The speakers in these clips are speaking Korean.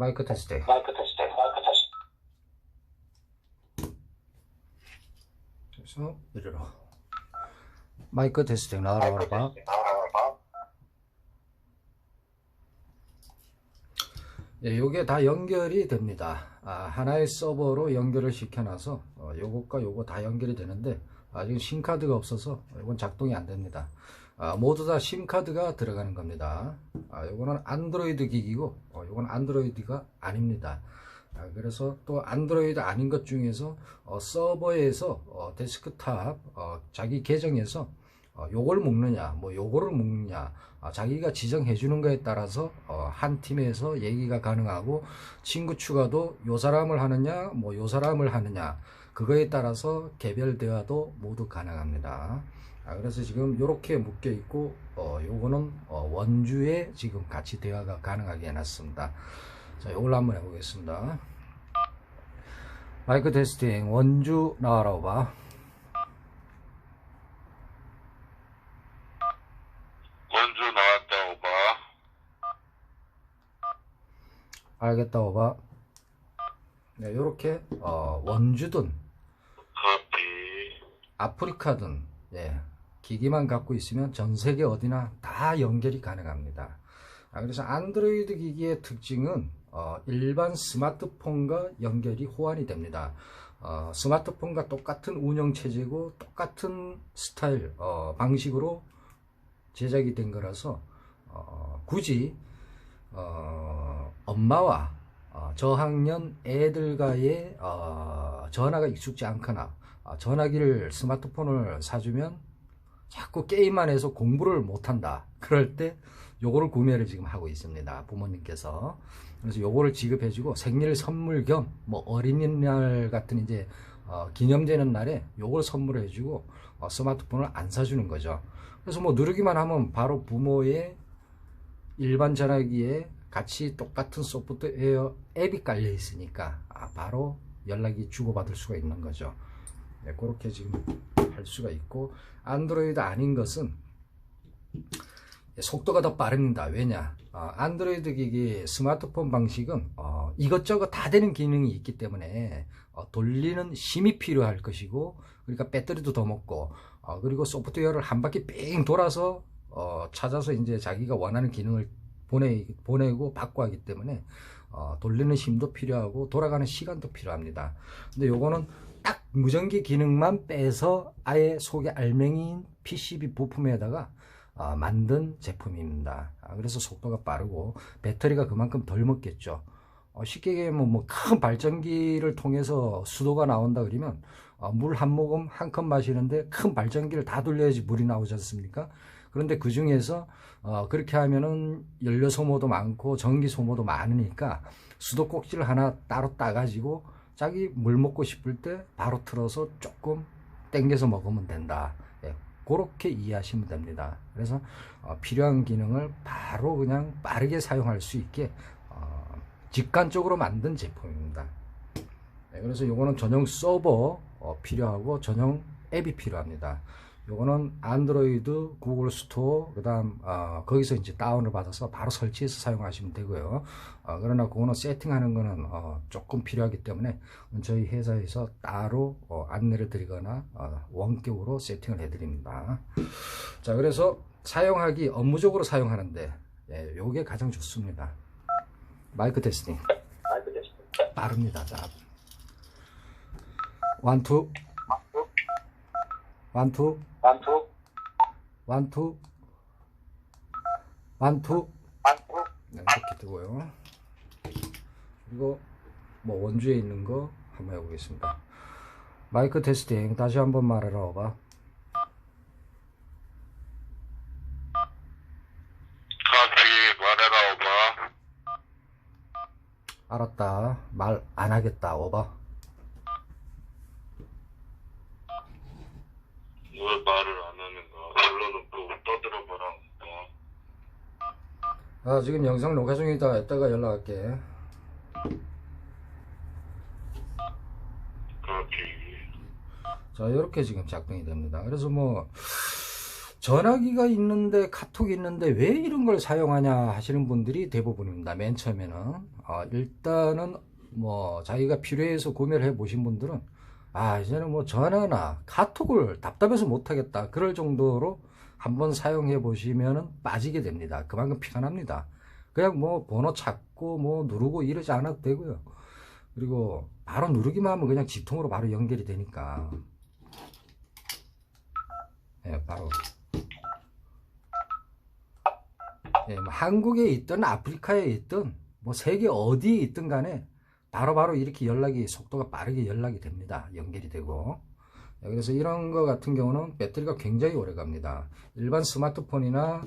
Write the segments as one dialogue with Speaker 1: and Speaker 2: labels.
Speaker 1: 마이크 테스트. 그래서 이리로. 마이크 테스트 나와라 봐. 예, 요게 다 연결이 됩니다. 하나의 서버로 연결을 시켜놔서 요것과 요거 다 연결이 되는데 지금 심카드가 없어서 이건 작동이 안 됩니다. 모두 다 심카드가 들어가는 겁니다. 요거는 안드로이드 기기고 요건 안드로이드가 아닙니다. 그래서 또 안드로이드 아닌 것 중에서 서버에서 데스크탑 자기 계정에서 요걸 묶느냐 뭐 요거를 묶느냐 자기가 지정해 주는 거에 따라서 한 팀에서 얘기가 가능하고 친구 추가도 요 사람을 하느냐 뭐 요 사람을 하느냐 그거에 따라서 개별 대화도 모두 가능합니다. 그래서 지금 요렇게 묶여 있고 요거는 원주에 지금 같이 대화가 가능하게 해놨습니다. 자, 요걸로 한번 해보겠습니다. 마이크 테스팅 원주 나와라 봐.
Speaker 2: 원주 나왔다 오바.
Speaker 1: 알겠다 오바. 네, 요렇게 원주든
Speaker 2: 커피.
Speaker 1: 아프리카든 예, 기기만 갖고 있으면 전 세계 어디나 다 연결이 가능합니다. 그래서 안드로이드 기기의 특징은 일반 스마트폰과 연결이 호환이 됩니다. 스마트폰과 똑같은 운영체제고 똑같은 스타일 방식으로 제작이 된 거라서 굳이 엄마와 저학년 애들과의 전화가 익숙지 않거나 전화기를 스마트폰을 사주면 자꾸 게임만 해서 공부를 못한다 그럴 때 요거를 구매를 지금 하고 있습니다, 부모님께서. 그래서 요거를 지급해주고 생일 선물 겸 뭐 어린이날 같은 이제 기념되는 날에 요걸 선물해주고 스마트폰을 안 사주는 거죠. 그래서 뭐 누르기만 하면 바로 부모의 일반 전화기에 같이 똑같은 소프트웨어 앱이 깔려 있으니까 바로 연락이 주고받을 수가 있는 거죠. 네, 그렇게 지금 할 수가 있고, 안드로이드 아닌 것은 속도가 더 빠릅니다. 왜냐? 안드로이드 기기 스마트폰 방식은 이것저것 다 되는 기능이 있기 때문에 돌리는 힘이 필요할 것이고, 그러니까 배터리도 더 먹고, 그리고 소프트웨어를 한 바퀴 뺑 돌아서 찾아서 이제 자기가 원하는 기능을 보내고 받고 하기 때문에 돌리는 힘도 필요하고 돌아가는 시간도 필요합니다. 근데 요거는 딱 무전기 기능만 빼서 아예 속에 알맹이인 PCB 부품에다가 만든 제품입니다. 그래서 속도가 빠르고 배터리가 그만큼 덜 먹겠죠. 쉽게 얘기하면 뭐 큰 발전기를 통해서 수도가 나온다 그러면 물 한 모금 한 컵 마시는데 큰 발전기를 다 돌려야지 물이 나오지 않습니까? 그런데 그 중에서 그렇게 하면은 연료 소모도 많고 전기 소모도 많으니까 수도꼭지를 하나 따로 따가지고 자기 물 먹고 싶을 때 바로 틀어서 조금 땡겨서 먹으면 된다. 예, 그렇게 이해하시면 됩니다. 그래서 필요한 기능을 바로 그냥 빠르게 사용할 수 있게 직관적으로 만든 제품입니다. 네, 그래서 요거는 전용 서버 필요하고 전용 앱이 필요합니다. 요거는 안드로이드 구글 스토어 그 다음 거기서 이제 다운을 받아서 바로 설치해서 사용하시면 되고요. 그러나 그거는 세팅하는 거는 조금 필요하기 때문에 저희 회사에서 따로 안내를 드리거나 원격으로 세팅을 해 드립니다. 자, 그래서 사용하기 업무적으로 사용하는데 요게 가장 좋습니다. 마이크 테스팅 빠릅니다. 자, 원투 네, 이렇게 뜨고요. 그리고 뭐 원주에 있는 거 한번 해보겠습니다. 마이크 테스팅 다시 한번 말해라 봐.
Speaker 2: 커피 말해라 오바.
Speaker 1: 알았다. 말 안 하겠다 오바.
Speaker 2: 왜 말을 안 하는가? 불러놓고 떠들어보라.
Speaker 1: 지금 영상 녹화 중이다. 이따가 연락할게.
Speaker 2: 커피.
Speaker 1: 자, 이렇게 지금 작동이 됩니다. 그래서 뭐 전화기가 있는데 카톡이 있는데 왜 이런 걸 사용하냐 하시는 분들이 대부분입니다. 맨 처음에는 일단은 뭐 자기가 필요해서 구매를 해 보신 분들은 이제는 뭐 전화나 카톡을 답답해서 못하겠다 그럴 정도로 한번 사용해 보시면은 빠지게 됩니다. 그만큼 편합니다. 그냥 뭐 번호 찾고 뭐 누르고 이러지 않아도 되고요. 그리고 바로 누르기만 하면 그냥 지통으로 바로 연결이 되니까 바로 뭐 한국에 있든 아프리카에 있든 뭐 세계 어디에 있든 간에 바로바로 이렇게 연락이 속도가 빠르게 연락이 됩니다. 연결이 되고. 그래서 이런 거 같은 경우는 배터리가 굉장히 오래 갑니다. 일반 스마트폰이나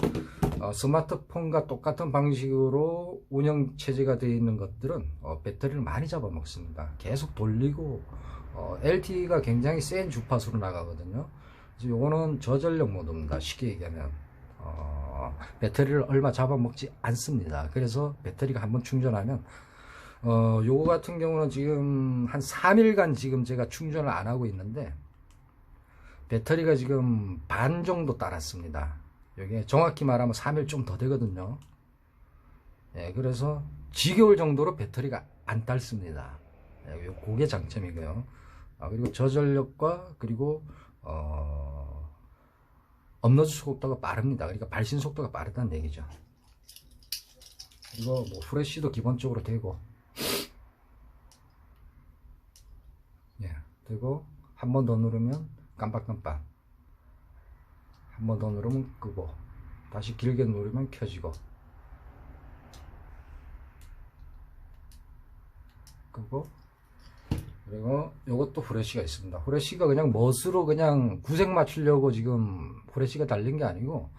Speaker 1: 스마트폰과 똑같은 방식으로 운영 체제가 되어 있는 것들은 배터리를 많이 잡아먹습니다. 계속 돌리고 LTE가 굉장히 센 주파수로 나가거든요. 그래서 요거는 저전력 모드입니다. 쉽게 얘기하면 배터리를 얼마 잡아먹지 않습니다. 그래서 배터리가 한번 충전하면 요거 같은 경우는 지금 한 3일간 지금 제가 충전을 안 하고 있는데 배터리가 지금 반 정도 따랐습니다. 이게 정확히 말하면 3일 좀 더 되거든요. 그래서 지겨울 정도로 배터리가 안 닳습니다. 그게 장점이고요. 그리고 저전력과 그리고 업로드 속도가 빠릅니다. 그러니까 발신 속도가 빠르다는 얘기죠. 그리고 뭐 후레쉬도 기본적으로 되고 되고 한 번 더 누르면 깜빡깜빡, 한 번 더 누르면 끄고 다시 길게 누르면 켜지고 끄고. 그리고 요것도 후레쉬가 있습니다. 후레쉬가 그냥 멋으로 그냥 구색 맞추려고 지금 후레쉬가 달린 게 아니고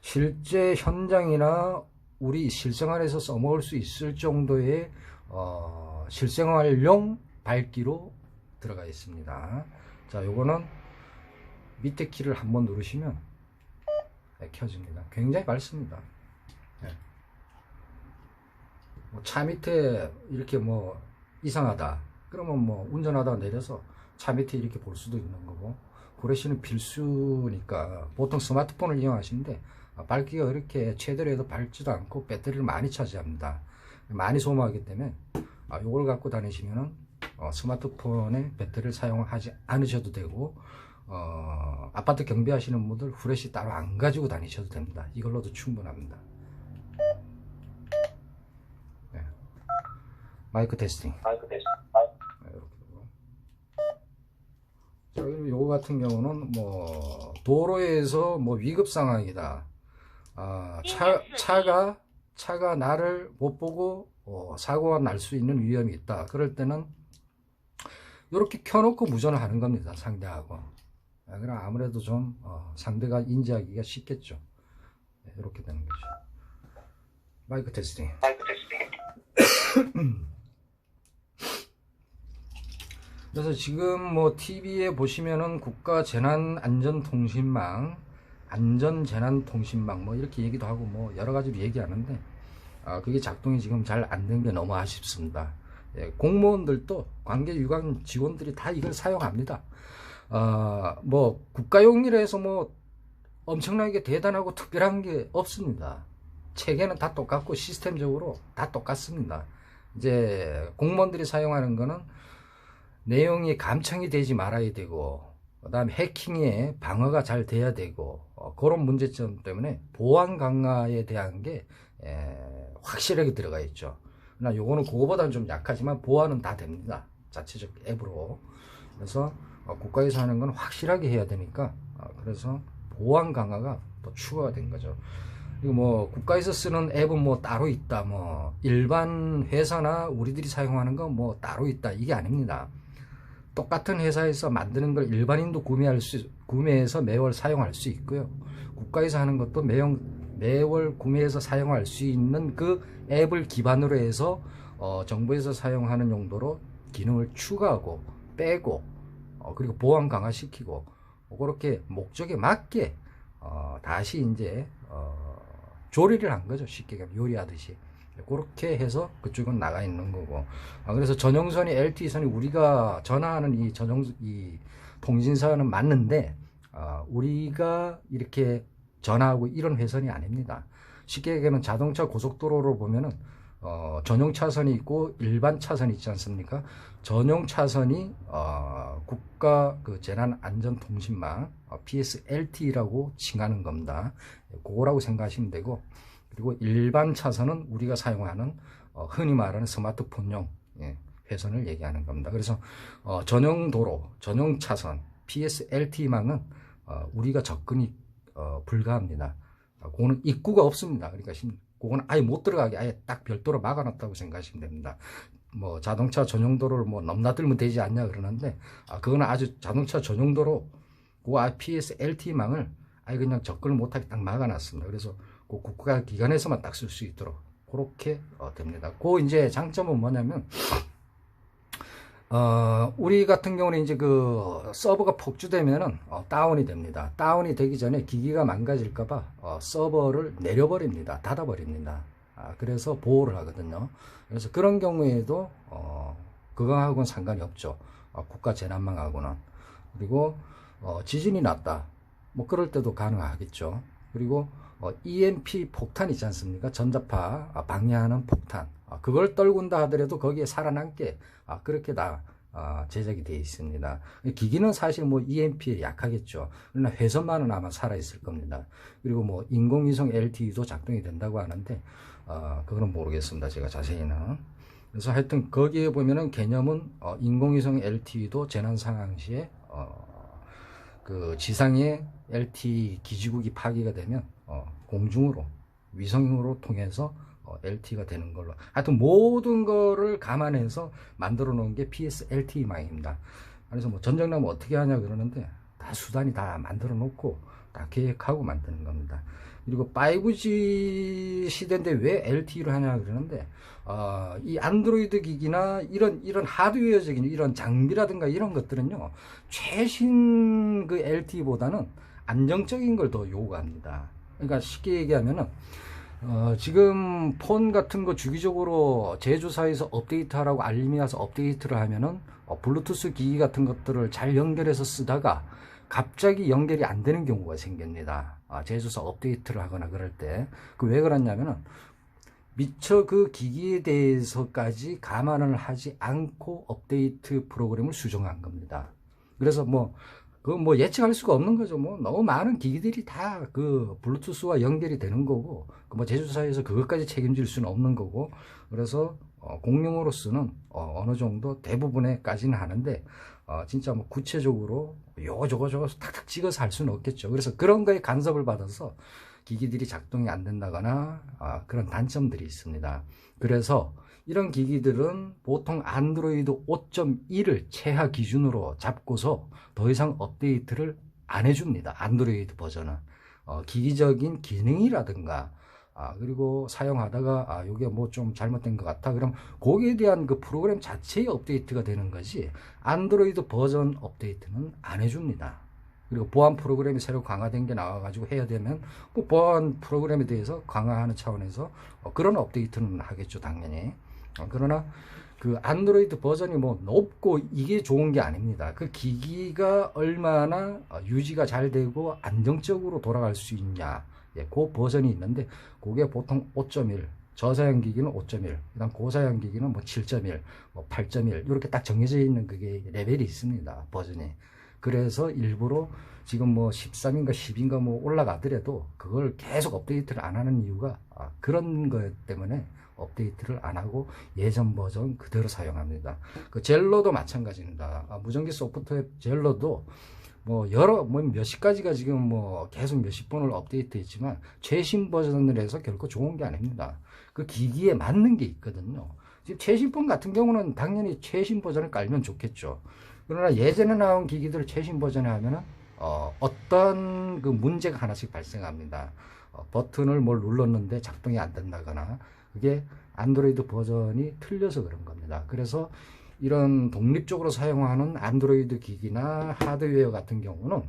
Speaker 1: 실제 현장이나 우리 실생활에서 써먹을 수 있을 정도의 실생활용 밝기로 들어가 있습니다. 자, 요거는 밑에 키를 한번 누르시면 켜집니다. 굉장히 밝습니다. 차 밑에 이렇게 뭐 이상하다 그러면 뭐 운전하다가 내려서 차 밑에 이렇게 볼 수도 있는 거고. 후레쉬는 필수니까 보통 스마트폰을 이용하시는데 밝기가 그렇게 최대로 해도 밝지도 않고 배터리를 많이 차지합니다. 많이 소모하기 때문에 요걸 갖고 다니시면은 스마트폰에 배터리를 사용하지 않으셔도 되고 아파트 경비하시는 분들 후레쉬 따로 안 가지고 다니셔도 됩니다. 이걸로도 충분합니다. 마이크 테스팅. 자, 요거 같은 경우는 뭐 도로에서 뭐 위급 상황이다. 차가 나를 못 보고 사고가 날 수 있는 위험이 있다. 그럴 때는 이렇게 켜놓고 무전을 하는 겁니다. 상대하고. 그럼 아무래도 좀 상대가 인지하기가 쉽겠죠. 이렇게 되는 거죠. 마이크 테스팅. 그래서 지금 뭐 TV에 보시면은 국가재난안전통신망, 안전재난통신망 뭐 이렇게 얘기도 하고 뭐 여러 가지로 얘기하는데 그게 작동이 지금 잘 안 된 게 너무 아쉽습니다. 공무원들도 관계 유관 직원들이 다 이걸 사용합니다. 뭐 국가용이라 해서 뭐 엄청나게 대단하고 특별한 게 없습니다. 체계는 다 똑같고 시스템적으로 다 똑같습니다. 이제 공무원들이 사용하는 거는 내용이 감청이 되지 말아야 되고 그 다음에 해킹에 방어가 잘 돼야 되고 그런 문제점 때문에 보안 강화에 대한 게 확실하게 들어가 있죠. 그러나 요거는 그거보다는 좀 약하지만 보안은 다 됩니다. 자체적 앱으로. 그래서 국가에서 하는 건 확실하게 해야 되니까 그래서 보안 강화가 또 추가가 된 거죠. 그리고 뭐 국가에서 쓰는 앱은 뭐 따로 있다, 뭐 일반 회사나 우리들이 사용하는 건 뭐 따로 있다, 이게 아닙니다. 똑같은 회사에서 만드는 걸 일반인도 구매해서 매월 사용할 수 있고요. 국가에서 하는 것도 매월 구매해서 사용할 수 있는 그 앱을 기반으로 해서 정부에서 사용하는 용도로 기능을 추가하고 빼고 그리고 보안 강화시키고 그렇게 목적에 맞게 다시 이제 조리를 한 거죠. 쉽게 얘기하면 요리하듯이. 그렇게 해서 그쪽은 나가 있는 거고. 그래서 전용선이 LTE선이 우리가 전화하는 이 통신사는 맞는데 우리가 이렇게 전화하고 이런 회선이 아닙니다. 쉽게 얘기하면 자동차 고속도로로 보면은 전용 차선이 있고 일반 차선이 있지 않습니까? 전용 차선이 국가 그 재난안전통신망 PSLT라고 칭하는 겁니다. 그거라고 생각하시면 되고, 그리고 일반 차선은 우리가 사용하는 흔히 말하는 스마트폰용 회선을 얘기하는 겁니다. 그래서 전용 도로, 전용 차선 PSLT망은 우리가 접근이 불가합니다. 그거는 입구가 없습니다. 그러니까 그거는 아예 못 들어가게 아예 딱 별도로 막아놨다고 생각하시면 됩니다. 뭐 자동차 전용 도로를 뭐 넘나들면 되지 않냐 그러는데, 그거는 아주 자동차 전용 도로 그 PSLT망을 아예 그냥 접근을 못하게 딱 막아놨습니다. 그래서 그 국가 기관에서만 딱 쓸 수 있도록 그렇게 됩니다. 그 이제 장점은 뭐냐면, 우리 같은 경우는 이제 그 서버가 폭주되면은 다운이 됩니다. 다운이 되기 전에 기기가 망가질까봐 서버를 내려버립니다. 닫아버립니다. 그래서 보호를 하거든요. 그래서 그런 경우에도 그거하고는 상관이 없죠. 국가 재난망하고는. 그리고 지진이 났다, 뭐 그럴 때도 가능하겠죠. 그리고 EMP 폭탄 있지 않습니까? 전자파 방해하는 폭탄. 그걸 떨군다 하더라도 거기에 살아남게 그렇게 다 제작이 되어 있습니다. 기기는 사실 뭐 EMP에 약하겠죠. 그러나 회선만은 아마 살아있을 겁니다. 그리고 뭐 인공위성 LTE도 작동이 된다고 하는데 그거는 모르겠습니다. 제가 자세히는. 그래서 하여튼 거기에 보면은 개념은 인공위성 LTE도 재난 상황 시에 그 지상에 LTE 기지국이 파괴가 되면 공중으로 위성으로 통해서 LTE가 되는 걸로, 하여튼 모든 거를 감안해서 만들어 놓은 게 PSLT망입니다. 그래서 뭐 전쟁 나면 어떻게 하냐 그러는데 다 수단이 다 만들어 놓고 다 계획하고 만드는 겁니다. 그리고 5G 시대인데 왜 LTE를 하냐 그러는데, 이 안드로이드 기기나 이런 하드웨어적인 이런 장비라든가 이런 것들은요, 최신 그 LTE보다는 안정적인 걸 더 요구합니다. 그러니까 쉽게 얘기하면은 지금 폰 같은 거 주기적으로 제조사에서 업데이트하라고 알림이 와서 업데이트를 하면은 블루투스 기기 같은 것들을 잘 연결해서 쓰다가 갑자기 연결이 안 되는 경우가 생깁니다. 제조사 업데이트를 하거나 그럴 때. 그 왜 그러냐면은 미처 그 기기에 대해서까지 감안을 하지 않고 업데이트 프로그램을 수정한 겁니다. 그래서 그거 뭐 예측할 수가 없는 거죠. 뭐 너무 많은 기기들이 다 그 블루투스와 연결이 되는 거고, 뭐 제조사에서 그것까지 책임질 수는 없는 거고, 그래서 공용으로서는 어느 정도 대부분에까지는 하는데, 진짜 뭐 구체적으로 요거 저거 탁탁 찍어서 할 수는 없겠죠. 그래서 그런 거에 간섭을 받아서 기기들이 작동이 안 된다거나 그런 단점들이 있습니다. 그래서 이런 기기들은 보통 안드로이드 5.1을 최하 기준으로 잡고서 더 이상 업데이트를 안 해줍니다. 안드로이드 버전은. 기기적인 기능이라든가, 그리고 사용하다가, 이게 뭐 좀 잘못된 것 같아. 그럼 거기에 대한 그 프로그램 자체의 업데이트가 되는 거지, 안드로이드 버전 업데이트는 안 해줍니다. 그리고 보안 프로그램이 새로 강화된 게 나와가지고 해야 되면, 그 보안 프로그램에 대해서 강화하는 차원에서 그런 업데이트는 하겠죠, 당연히. 그러나 그 안드로이드 버전이 뭐 높고 이게 좋은 게 아닙니다. 그 기기가 얼마나 유지가 잘 되고 안정적으로 돌아갈 수 있냐, 그 버전이 있는데, 그게 보통 5.1, 저사양 기기는 5.1, 그다음 고사양 기기는 뭐 7.1, 뭐 8.1 이렇게 딱 정해져 있는 그게 레벨이 있습니다, 버전이. 그래서 일부러 지금 뭐 13인가 10인가 뭐 올라가더라도 그걸 계속 업데이트를 안 하는 이유가 그런 것 때문에 업데이트를 안 하고 예전 버전 그대로 사용합니다. 그 젤로도 마찬가지입니다. 무전기 소프트웨어 젤로도 뭐 몇십 가지가 지금 뭐 계속 몇십 번을 업데이트 했지만 최신 버전을 해서 결코 좋은 게 아닙니다. 그 기기에 맞는 게 있거든요. 지금 최신폰 같은 경우는 당연히 최신 버전을 깔면 좋겠죠. 그러나 예전에 나온 기기들을 최신 버전에 하면은 어떤 그 문제가 하나씩 발생합니다. 버튼을 뭘 눌렀는데 작동이 안 된다거나, 그게 안드로이드 버전이 틀려서 그런 겁니다. 그래서 이런 독립적으로 사용하는 안드로이드 기기나 하드웨어 같은 경우는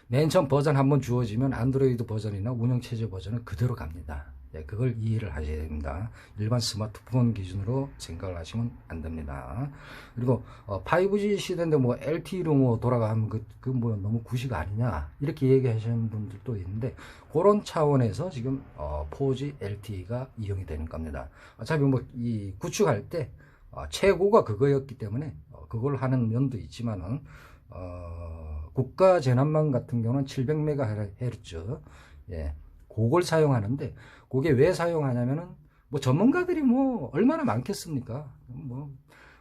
Speaker 1: 맨 처음 버전 한번 주어지면 안드로이드 버전이나 운영체제 버전은 그대로 갑니다. 예, 그걸 이해를 하셔야 됩니다. 일반 스마트폰 기준으로 생각을 하시면 안 됩니다. 그리고 5G 시대인데 뭐 LTE로 뭐 돌아가면 그 뭐 너무 구식 아니냐 이렇게 얘기하시는 분들도 있는데, 그런 차원에서 지금 4G LTE가 이용이 되는 겁니다. 어차피 뭐 이 구축할 때 최고가 그거였기 때문에 그걸 하는 면도 있지만은 국가 재난망 같은 경우는 700MHz, 예, 그걸 사용하는데, 그게 왜 사용하냐면은 뭐 전문가들이 뭐 얼마나 많겠습니까? 뭐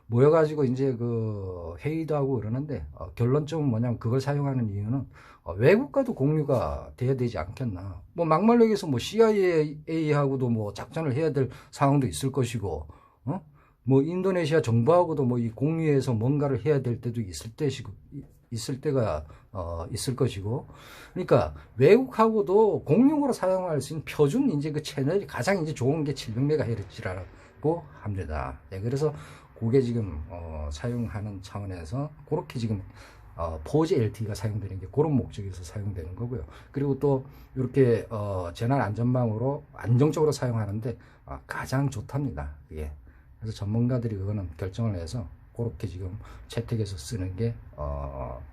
Speaker 1: 모여가지고 이제 그 회의도 하고 그러는데, 결론적으로 뭐냐면 그걸 사용하는 이유는 외국과도 공유가 돼야 되지 않겠나. 뭐 막말로 얘기해서 뭐 CIA하고도 뭐 작전을 해야 될 상황도 있을 것이고, 뭐 인도네시아 정부하고도 뭐 이 공유해서 뭔가를 해야 될 때도 있을 때가 있을 것이고, 그러니까 외국하고도 공용으로 사용할 수 있는 표준 이제 그 채널이 가장 이제 좋은 게 700MHz라고 합니다. 네, 그래서 그게 지금 사용하는 차원에서 그렇게 지금 4G LTE가 사용되는 게 그런 목적에서 사용되는 거고요. 그리고 또 이렇게 재난 안전망으로 안정적으로 사용하는데 가장 좋답니다. 그게. 그래서 전문가들이 그거는 결정을 해서 그렇게 지금 채택해서 쓰는 게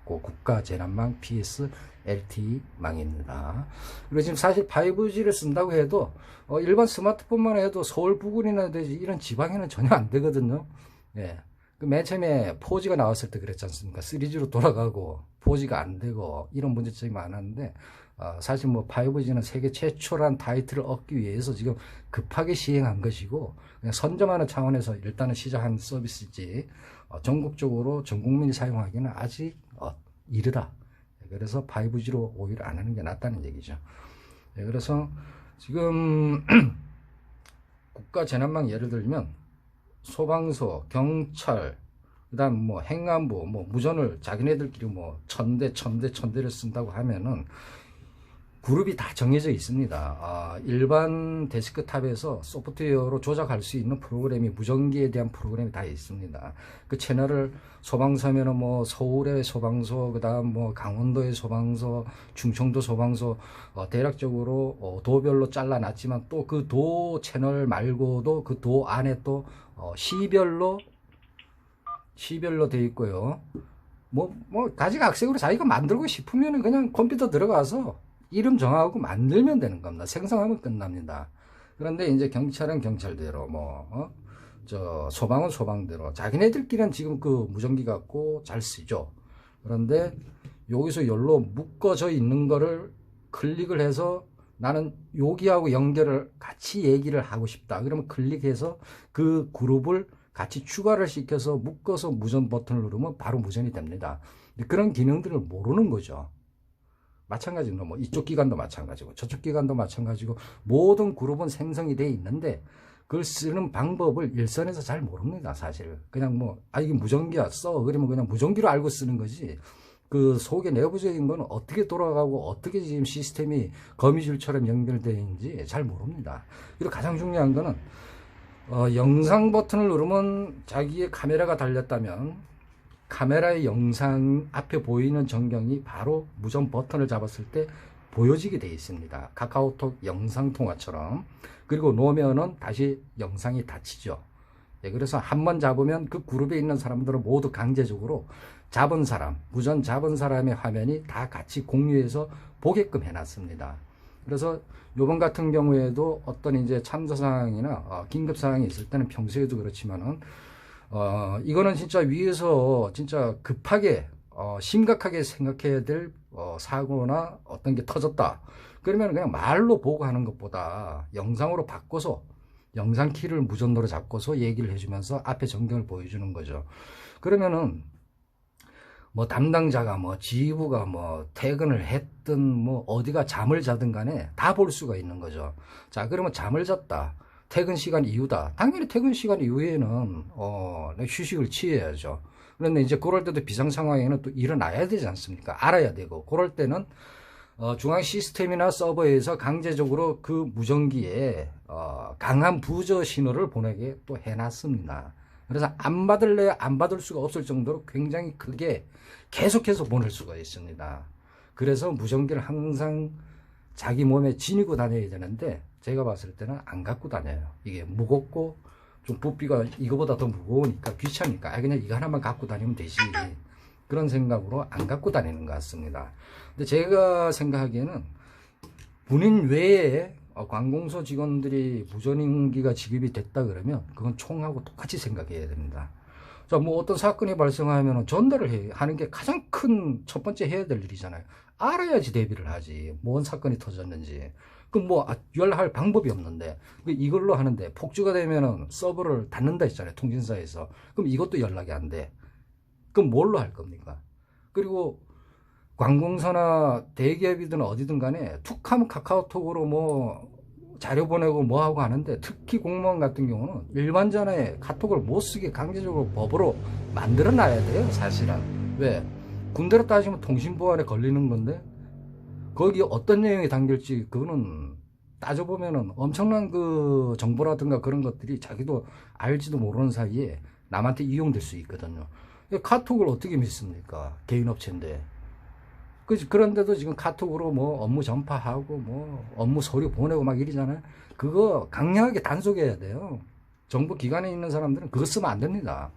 Speaker 1: 그 국가 재난망 PS LTE망입니다. 그리고 지금 사실 5G를 쓴다고 해도 일반 스마트폰만 해도 서울 부근이나 이런 지방에는 전혀 안 되거든요. 예. 그 맨 처음에 4G가 나왔을 때 그랬지 않습니까? 3G로 돌아가고 4G가 안 되고 이런 문제점이 많았는데, 사실 뭐 5G는 세계 최초란 타이틀을 얻기 위해서 지금 급하게 시행한 것이고, 그냥 선점하는 차원에서 일단은 시작한 서비스지, 전국적으로 전 국민이 사용하기는 아직 이르다. 그래서 5G로 오히려 안 하는 게 낫다는 얘기죠. 네, 그래서 지금 국가 재난망 예를 들면 소방서, 경찰, 그다음 뭐 행안부, 뭐 무전을 자기네들끼리 뭐 천대를 쓴다고 하면은 그룹이 다 정해져 있습니다. 일반 데스크탑에서 소프트웨어로 조작할 수 있는 프로그램이, 무전기에 대한 프로그램이 다 있습니다. 그 채널을 소방서면은 뭐 서울의 소방서, 그다음 뭐 강원도의 소방서, 충청도 소방서, 대략적으로 도별로 잘라놨지만 또 그 도 채널 말고도 그 도 안에 또 시별로 돼 있고요. 뭐 가지각색으로 자기가 만들고 싶으면은 그냥 컴퓨터 들어가서 이름 정하고 만들면 되는 겁니다. 생성하면 끝납니다. 그런데 이제 경찰은 경찰대로, 소방은 소방대로, 자기네들끼리는 지금 그 무전기 갖고 잘 쓰죠. 그런데 여기서 열로 묶어져 있는 거를 클릭을 해서 나는 여기하고 연결을 같이 얘기를 하고 싶다. 그러면 클릭해서 그 그룹을 같이 추가를 시켜서 묶어서 무전 버튼을 누르면 바로 무전이 됩니다. 그런 기능들을 모르는 거죠. 마찬가지로 뭐 이쪽 기관도 마찬가지고 저쪽 기관도 마찬가지고 모든 그룹은 생성이 돼 있는데 그걸 쓰는 방법을 일선에서 잘 모릅니다. 사실 그냥 이게 무전기야 써 그러면 그냥 무전기로 알고 쓰는 거지, 그 속에 내부적인 거는 어떻게 돌아가고 어떻게 지금 시스템이 거미줄처럼 연결되어 있는지 잘 모릅니다. 그리고 가장 중요한 거는 영상 버튼을 누르면 자기의 카메라가 달렸다면 카메라의 영상 앞에 보이는 전경이 바로 무전 버튼을 잡았을 때 보여지게 되어 있습니다. 카카오톡 영상 통화처럼. 그리고 놓으면은 다시 영상이 닫히죠. 예, 그래서 한번 잡으면 그 그룹에 있는 사람들은 모두 강제적으로 잡은 사람, 무전 잡은 사람의 화면이 다 같이 공유해서 보게끔 해놨습니다. 그래서 요번 같은 경우에도 어떤 이제 참사 상황이나 긴급 상황이 있을 때는 평소에도 그렇지만은 이거는 진짜 위에서 진짜 급하게 심각하게 생각해야 될 사고나 어떤 게 터졌다. 그러면 그냥 말로 보고 하는 것보다 영상으로 바꿔서 영상 키를 무전도로 잡고서 얘기를 해주면서 앞에 전경을 보여주는 거죠. 그러면은 담당자가 지휘부가 퇴근을 했든 어디가 잠을 자든 간에 다 볼 수가 있는 거죠. 자, 그러면 잠을 잤다. 퇴근 시간 이후다. 당연히 퇴근 시간 이후에는 휴식을 취해야죠. 그런데 이제 그럴 때도 비상 상황에는 또 일어나야 되지 않습니까? 알아야 되고, 그럴 때는 중앙 시스템이나 서버에서 강제적으로 그 무전기에 강한 부저 신호를 보내게 또 해놨습니다. 그래서 안 받을래야 안 받을 수가 없을 정도로 굉장히 크게 계속해서 보낼 수가 있습니다. 그래서 무전기를 항상 자기 몸에 지니고 다녀야 되는데 제가 봤을 때는 안 갖고 다녀요. 이게 무겁고 좀 부피가 이거보다 더 무거우니까 귀찮으니까 그냥 이거 하나만 갖고 다니면 되지, 그런 생각으로 안 갖고 다니는 것 같습니다. 근데 제가 생각하기에는 본인 외에 관공서 직원들이 무전인기가 지급이 됐다 그러면 그건 총하고 똑같이 생각해야 됩니다. 자, 뭐 어떤 사건이 발생하면 전달을 하는 게 가장 큰 첫 번째 해야 될 일이잖아요. 알아야지 대비를 하지. 뭔 사건이 터졌는지. 그럼 뭐 연락할 방법이 없는데 이걸로 하는데 폭주가 되면은 서버를 닫는다 했잖아요, 통신사에서. 그럼 이것도 연락이 안 돼. 그럼 뭘로 할 겁니까? 그리고 관공서나 대기업이든 어디든 간에 툭 하면 카카오톡으로 뭐 자료 보내고 뭐 하고 하는데, 특히 공무원 같은 경우는 일반 전화에 카톡을 못 쓰게 강제적으로 법으로 만들어 놔야 돼요, 사실은. 왜? 군대로 따지면 통신보안에 걸리는 건데 거기 어떤 내용이 담길지 그거는 따져보면은 엄청난 그 정보라든가 그런 것들이 자기도 알지도 모르는 사이에 남한테 이용될 수 있거든요. 카톡을 어떻게 믿습니까? 개인 업체인데. 그런데도 지금 카톡으로 뭐 업무 전파하고 뭐 업무 서류 보내고 막 이러잖아요. 그거 강력하게 단속해야 돼요. 정부 기관에 있는 사람들은 그거 쓰면 안 됩니다.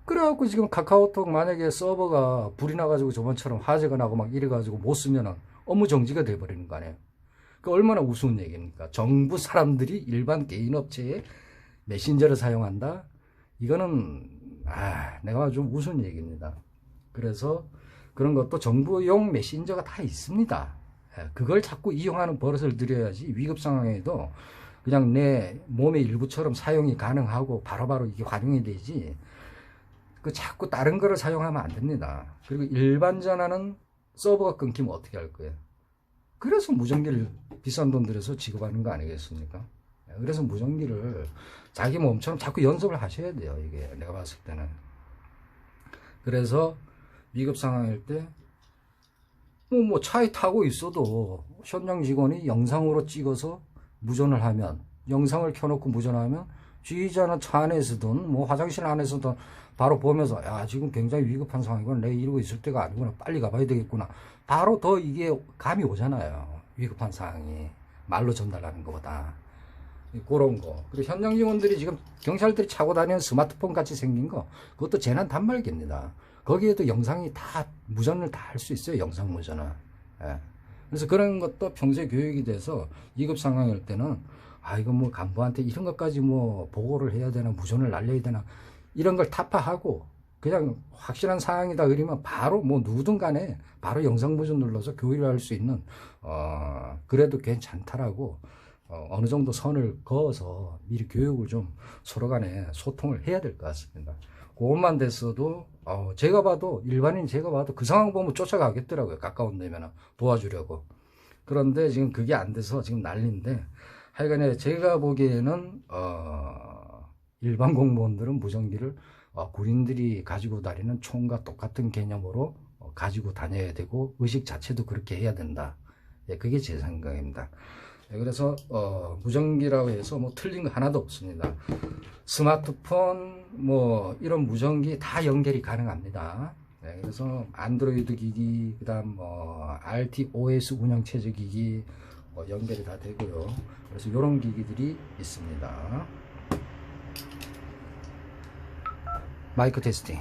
Speaker 1: 그래갖고 지금 카카오톡 만약에 서버가 불이 나가지고 저번처럼 화재가 나고 막 이래가지고 못 쓰면은 업무 정지가 돼버리는 거 아니에요. 그 얼마나 우스운 얘기입니까? 정부 사람들이 일반 개인 업체에 메신저를 사용한다? 이거는 내가 좀 우스운 얘기입니다. 그래서 그런 것도 정부용 메신저가 다 있습니다. 그걸 자꾸 이용하는 버릇을 들여야지 위급 상황에도 그냥 내 몸의 일부처럼 사용이 가능하고 바로바로 이게 활용이 되지, 그 자꾸 다른 거를 사용하면 안 됩니다. 그리고 일반 전화는 서버가 끊기면 어떻게 할 거예요? 그래서 무전기를 비싼 돈 들여서 지급하는 거 아니겠습니까? 그래서 무전기를 자기 몸처럼 자꾸 연습을 하셔야 돼요, 이게 내가 봤을 때는. 그래서 위급 상황일 때 뭐 차에 타고 있어도 현장 직원이 영상으로 찍어서 무전을 하면, 영상을 켜놓고 무전하면 지휘자는 차 안에서든 뭐 화장실 안에서든 바로 보면서 야, 지금 굉장히 위급한 상황이구나, 내가 이러고 있을 때가 아니구나, 빨리 가봐야 되겠구나, 바로 더 이게 감이 오잖아요. 위급한 상황이 말로 전달하는 것보다. 그런 거. 그리고 현장 직원들이 지금 경찰들이 차고 다니는 스마트폰 같이 생긴 거, 그것도 재난 단말기입니다. 거기에도 영상이 다 무전을 다 할 수 있어요, 영상 무전은. 그래서 그런 것도 평소에 교육이 돼서 위급 상황일 때는 이거 뭐 간부한테 이런 것까지 뭐 보고를 해야 되나, 무전을 날려야 되나, 이런 걸 타파하고 그냥 확실한 상황이다 그러면 바로 뭐 누구든 간에 바로 영상 무전 눌러서 교육을 할 수 있는, 그래도 괜찮다라고 어느 정도 선을 그어서 미리 교육을 좀 서로 간에 소통을 해야 될 것 같습니다. 그것만 됐어도 제가 봐도, 일반인 제가 봐도 그 상황 보면 쫓아가겠더라고요, 가까운 데면 도와주려고. 그런데 지금 그게 안 돼서 지금 난리인데, 하여간에 제가 보기에는 일반 공무원들은 무전기를 군인들이 가지고 다니는 총과 똑같은 개념으로 가지고 다녀야 되고, 의식 자체도 그렇게 해야 된다. 그게 제 생각입니다. 그래서 무전기라고 해서 뭐 틀린 거 하나도 없습니다. 스마트폰 뭐 이런 무전기 다 연결이 가능합니다. 그래서 안드로이드 기기, 그다음 뭐 RTOS 운영체제 기기 연결이 다 되고요. 그래서 이런 기기들이 있습니다. 마이크 테스팅.